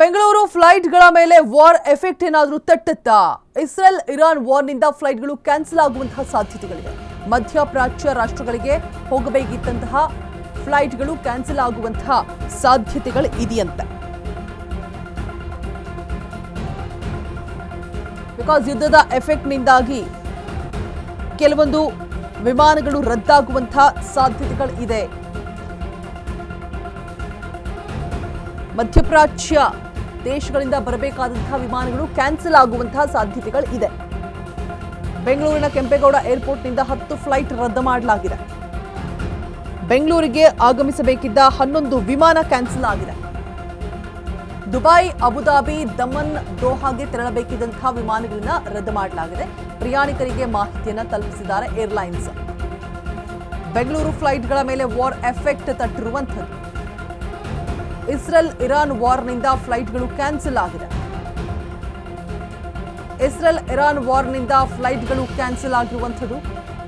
ಬೆಂಗಳೂರು ಫ್ಲೈಟ್ಗಳ ಮೇಲೆ war effect ಏನಾದರೂ ತಟ್ಟುತ್ತಾ? ಇಸ್ರೇಲ್ ಇರಾನ್ ವಾರ್ನಿಂದ ಫ್ಲೈಟ್ಗಳು ಕ್ಯಾನ್ಸಲ್ ಆಗುವಂತಹ ಸಾಧ್ಯತೆಗಳಿವೆ. ಮಧ್ಯಪ್ರಾಚ್ಯ ರಾಷ್ಟ್ರಗಳಿಗೆ ಹೋಗಬೇಕಿದ್ದಂತಹ ಫ್ಲೈಟ್ಗಳು ಕ್ಯಾನ್ಸಲ್ ಆಗುವಂತಹ ಸಾಧ್ಯತೆಗಳು ಇದೆಯಂತೆ. ಬಿಕಾಸ್ ಯುದ್ಧದ ಎಫೆಕ್ಟ್ನಿಂದಾಗಿ ಕೆಲವೊಂದು ವಿಮಾನಗಳು ರದ್ದಾಗುವಂತಹ ಸಾಧ್ಯತೆಗಳು ಇದೆ. ಮಧ್ಯಪ್ರಾಚ್ಯ ದೇಶಗಳಿಂದ ಬರಬೇಕಾದಂತಹ ವಿಮಾನಗಳು ಕ್ಯಾನ್ಸಲ್ ಆಗುವಂತಹ ಸಾಧ್ಯತೆಗಳು ಇದೆ. ಬೆಂಗಳೂರಿನ ಕೆಂಪೇಗೌಡ ಏರ್ಪೋರ್ಟ್ನಿಂದ 10 ಫ್ಲೈಟ್ ರದ್ದು ಮಾಡಲಾಗಿದೆ. ಬೆಂಗಳೂರಿಗೆ ಆಗಮಿಸಬೇಕಿದ್ದ 11 ವಿಮಾನ ಕ್ಯಾನ್ಸಲ್ ಆಗಿದೆ. ದುಬೈ, ಅಬುಧಾಬಿ, ದಮನ್, ದೋಹಾಗೆ ತೆರಳಬೇಕಿದ್ದಂತಹ ವಿಮಾನಗಳನ್ನ ರದ್ದು ಮಾಡಲಾಗಿದೆ. ಪ್ರಯಾಣಿಕರಿಗೆ ಮಾಹಿತಿಯನ್ನು ತಲುಪಿಸಿದ್ದಾರೆ ಏರ್ಲೈನ್ಸ್. ಬೆಂಗಳೂರು ಫ್ಲೈಟ್ಗಳ ಮೇಲೆ ವಾರ್ ಎಫೆಕ್ಟ್ ತಟ್ಟಿರುವಂಥದ್ದು. ಇಸ್ರೇಲ್ ಇರಾನ್ ವಾರ್ನಿಂದ ಫ್ಲೈಟ್ಗಳು ಕ್ಯಾನ್ಸಲ್ ಆಗಿದೆ. ಇಸ್ರೇಲ್ ಇರಾನ್ ವಾರ್ನಿಂದ ಫ್ಲೈಟ್ಗಳು ಕ್ಯಾನ್ಸಲ್ ಆಗಿರುವಂಥದ್ದು.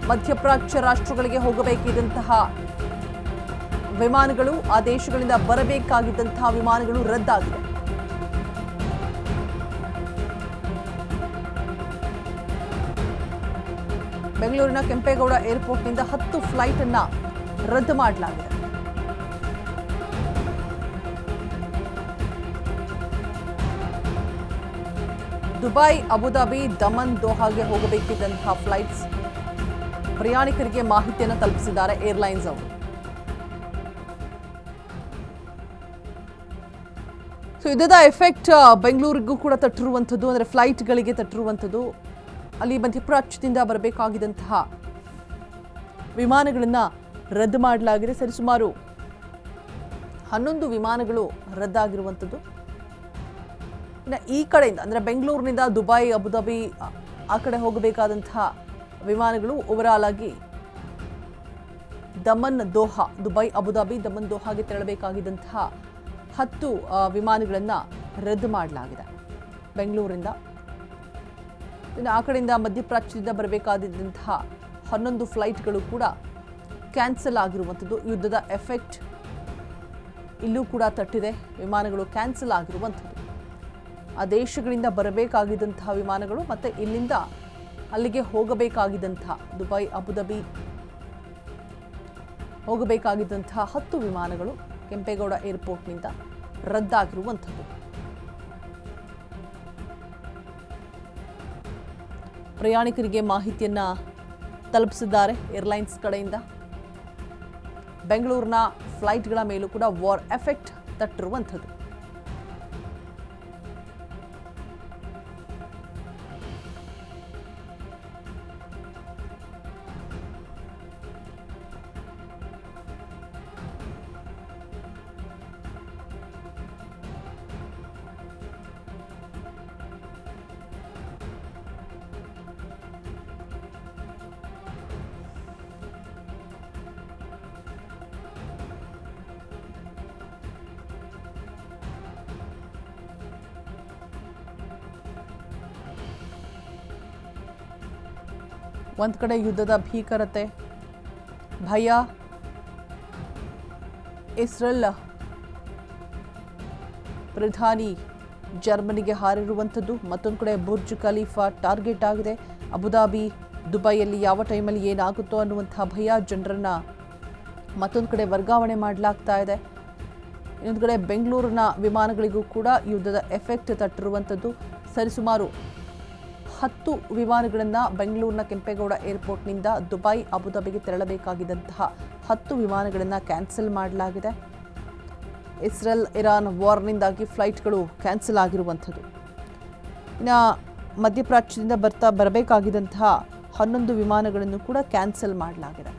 ಮಧ್ಯಪ್ರಾಚ್ಯ ರಾಷ್ಟ್ರಗಳಿಗೆ ಹೋಗಬೇಕಿದ್ದಂತಹ ವಿಮಾನಗಳು, ಆ ದೇಶಗಳಿಂದ ಬರಬೇಕಾಗಿದ್ದಂತಹ ವಿಮಾನಗಳು ರದ್ದಾಗಿದೆ. ಬೆಂಗಳೂರಿನ ಕೆಂಪೇಗೌಡ ಏರ್ಪೋರ್ಟ್ನಿಂದ 10 ಫ್ಲೈಟ್ ಅನ್ನ ರದ್ದು ಮಾಡಲಾಗಿದೆ. ದುಬೈ, ಅಬುಧಾಬಿ, ದಮನ್, ದೋಹಾಗೆ ಹೋಗಬೇಕಿದ್ದಂತಹ ಫ್ಲೈಟ್ಸ್ ಪ್ರಯಾಣಿಕರಿಗೆ ಮಾಹಿತಿಯನ್ನು ತಲುಪಿಸಿದ್ದಾರೆ ಏರ್ಲೈನ್ಸ್ ಅವರು. ಸೊ ಯುದ್ಧದ ಎಫೆಕ್ಟ್ ಬೆಂಗಳೂರಿಗೂ ಕೂಡ ತಟ್ಟಿರುವಂಥದ್ದು, ಅಂದರೆ ಫ್ಲೈಟ್ಗಳಿಗೆ ತಟ್ಟಿರುವಂಥದ್ದು. ಅಲ್ಲಿ ಮಧ್ಯಪ್ರಾಚ್ಯದಿಂದ ಬರಬೇಕಾಗಿದ್ದಂತಹ ವಿಮಾನಗಳನ್ನು ರದ್ದು ಮಾಡಲಾಗಿದೆ. ಸರಿಸುಮಾರು 11 ವಿಮಾನಗಳು ರದ್ದಾಗಿರುವಂಥದ್ದು. ಇನ್ನು ಈ ಕಡೆಯಿಂದ ಅಂದರೆ ಬೆಂಗಳೂರಿನಿಂದ ದುಬೈ, ಅಬುಧಾಬಿ ಆ ಕಡೆ ಹೋಗಬೇಕಾದಂತಹ ವಿಮಾನಗಳು ಓವರಾಲ್ ಆಗಿ Dammam, Doha, Dubai, Abu Dhabi, Dammam, ದೋಹಾಗೆ ತೆರಳಬೇಕಾಗಿದ್ದಂತಹ 10 ವಿಮಾನಗಳನ್ನು ರದ್ದು ಮಾಡಲಾಗಿದೆ ಬೆಂಗಳೂರಿಂದ. ಇನ್ನು ಆ ಕಡೆಯಿಂದ ಮಧ್ಯಪ್ರಾಚ್ಯದಿಂದ ಬರಬೇಕಾದಂತಹ 11 ಫ್ಲೈಟ್ಗಳು ಕೂಡ ಕ್ಯಾನ್ಸಲ್ ಆಗಿರುವಂಥದ್ದು. ಯುದ್ಧದ ಎಫೆಕ್ಟ್ ಇಲ್ಲೂ ಕೂಡ ತಟ್ಟಿದೆ. ವಿಮಾನಗಳು ಕ್ಯಾನ್ಸಲ್ ಆಗಿರುವಂಥದ್ದು. ಆ ದೇಶಗಳಿಂದ ಬರಬೇಕಾಗಿದ್ದಂತಹ ವಿಮಾನಗಳು ಮತ್ತು ಇಲ್ಲಿಂದ ಅಲ್ಲಿಗೆ ಹೋಗಬೇಕಾಗಿದ್ದಂತಹ ದುಬೈ, ಅಬುಧಾಬಿ ಹೋಗಬೇಕಾಗಿದ್ದಂತಹ 10 ವಿಮಾನಗಳು ಕೆಂಪೇಗೌಡ ಏರ್ಪೋರ್ಟ್ನಿಂದ ರದ್ದಾಗಿರುವಂಥದ್ದು. ಪ್ರಯಾಣಿಕರಿಗೆ ಮಾಹಿತಿಯನ್ನ ತಲುಪಿಸಿದ್ದಾರೆ ಏರ್ಲೈನ್ಸ್ ಕಡೆಯಿಂದ. ಬೆಂಗಳೂರಿನ ಫ್ಲೈಟ್ಗಳ ಮೇಲೂ ಕೂಡ ವಾರ್ ಎಫೆಕ್ಟ್ ತಟ್ಟಿರುವಂಥದ್ದು. ಒಂದು ಕಡೆ ಯುದ್ಧದ ಭೀಕರತೆ, ಭಯ, ಇಸ್ರೇಲ್ ಪ್ರಧಾನಿ ಜರ್ಮನಿಗೆ ಹಾರಿರುವಂಥದ್ದು. ಮತ್ತೊಂದು ಕಡೆ ಬುರ್ಜ್ ಖಲೀಫಾ ಟಾರ್ಗೆಟ್ ಆಗಿದೆ. ಅಬುಧಾಬಿ, ದುಬೈಯಲ್ಲಿ ಯಾವ ಟೈಮಲ್ಲಿ ಏನಾಗುತ್ತೋ ಅನ್ನುವಂಥ ಭಯ ಜನರನ್ನ ಮತ್ತೊಂದು ಕಡೆ ವರ್ಗಾವಣೆ ಮಾಡಲಾಗ್ತಾ ಇದೆ. ಇನ್ನೊಂದು ಕಡೆ ಬೆಂಗಳೂರಿನ ವಿಮಾನಗಳಿಗೂ ಕೂಡ ಯುದ್ಧದ ಎಫೆಕ್ಟ್ ತಟ್ಟಿರುವಂಥದ್ದು. ಸರಿಸುಮಾರು 10 ವಿಮಾನಗಳನ್ನು ಬೆಂಗಳೂರಿನ ಕೆಂಪೇಗೌಡ ಏರ್ಪೋರ್ಟ್ನಿಂದ ದುಬೈ, ಅಬುಧಾಬಿಗೆ ತೆರಳಬೇಕಾಗಿದ್ದಂತಹ 10 ವಿಮಾನಗಳನ್ನು ಕ್ಯಾನ್ಸಲ್ ಮಾಡಲಾಗಿದೆ. ಇಸ್ರೇಲ್ ಇರಾನ್ ವಾರ್ನಿಂದಾಗಿ ಫ್ಲೈಟ್ಗಳು ಕ್ಯಾನ್ಸಲ್ ಆಗಿರುವಂಥದ್ದು. ಇನ್ನು ಮಧ್ಯಪ್ರಾಚ್ಯದಿಂದ ಬರಬೇಕಾಗಿದ್ದಂತಹ 11 ವಿಮಾನಗಳನ್ನು ಕೂಡ ಕ್ಯಾನ್ಸಲ್ ಮಾಡಲಾಗಿದೆ.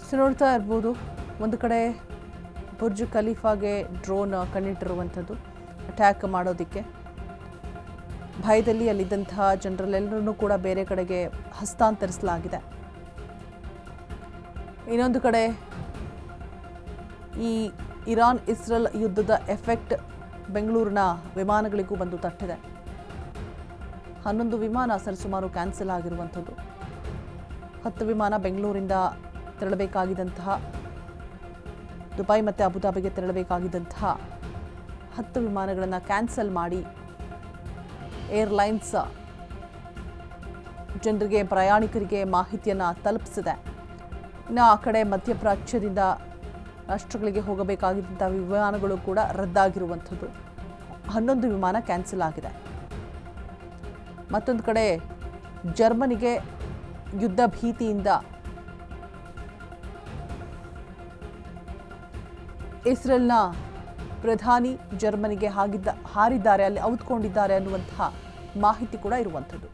ಸೊ ನೋಡ್ತಾ ಇರ್ಬೋದು, ಒಂದು ಕಡೆ ಬುರ್ಜ್ ಖಲೀಫಾಗೆ ಡ್ರೋನ್ ಕಣ್ಣಿಟ್ಟಿರುವಂಥದ್ದು ಅಟ್ಯಾಕ್ ಮಾಡೋದಕ್ಕೆ. ಭಯದಲ್ಲಿ ಅಲ್ಲಿದ್ದಂತಹ ಜನರಲ್ಲೆಲ್ಲರನ್ನೂ ಕೂಡ ಬೇರೆ ಕಡೆಗೆ ಹಸ್ತಾಂತರಿಸಲಾಗಿದೆ. ಇನ್ನೊಂದು ಕಡೆ ಈ ಇರಾನ್ ಇಸ್ರೇಲ್ ಯುದ್ಧದ ಎಫೆಕ್ಟ್ ಬೆಂಗಳೂರಿನ ವಿಮಾನಗಳಿಗೂ ಬಂದು ತಟ್ಟಿದೆ. 11 ವಿಮಾನ ಸರಿಸುಮಾರು ಕ್ಯಾನ್ಸಲ್ ಆಗಿರುವಂಥದ್ದು. 10 ವಿಮಾನ ಬೆಂಗಳೂರಿಂದ ತೆರಳಬೇಕಾಗಿದ್ದಂತಹ, ದುಬೈ ಮತ್ತು ಅಬುದಾಬಿಗೆ ತೆರಳಬೇಕಾಗಿದ್ದಂತಹ 10 ವಿಮಾನಗಳನ್ನು ಕ್ಯಾನ್ಸಲ್ ಮಾಡಿ ಏರ್ಲೈನ್ಸ್ ಜನರಿಗೆ, ಪ್ರಯಾಣಿಕರಿಗೆ ಮಾಹಿತಿಯನ್ನು ತಲುಪಿಸಿದೆ. ಇನ್ನು ಆ ಕಡೆ ಮಧ್ಯಪ್ರಾಚ್ಯದಿಂದ ರಾಷ್ಟ್ರಗಳಿಗೆ ಹೋಗಬೇಕಾಗಿದ್ದಂಥ ವಿಮಾನಗಳು ಕೂಡ ರದ್ದಾಗಿರುವಂಥದ್ದು. 11 ವಿಮಾನ ಕ್ಯಾನ್ಸಲ್ ಆಗಿದೆ. ಮತ್ತೊಂದು ಕಡೆ ಜರ್ಮನಿಗೆ ಯುದ್ಧ ಭೀತಿಯಿಂದ ಇಸ್ರೇಲ್ನ ಪ್ರಧಾನಿ ಜರ್ಮನಿಗೆ ಹಾರಿದ್ದಾರೆ, ಅಲ್ಲಿ ಔತ್ಕೊಂಡಿದ್ದಾರೆ ಅನ್ನುವಂತಹ ಮಾಹಿತಿ ಕೂಡ ಇರುವಂಥದ್ದು.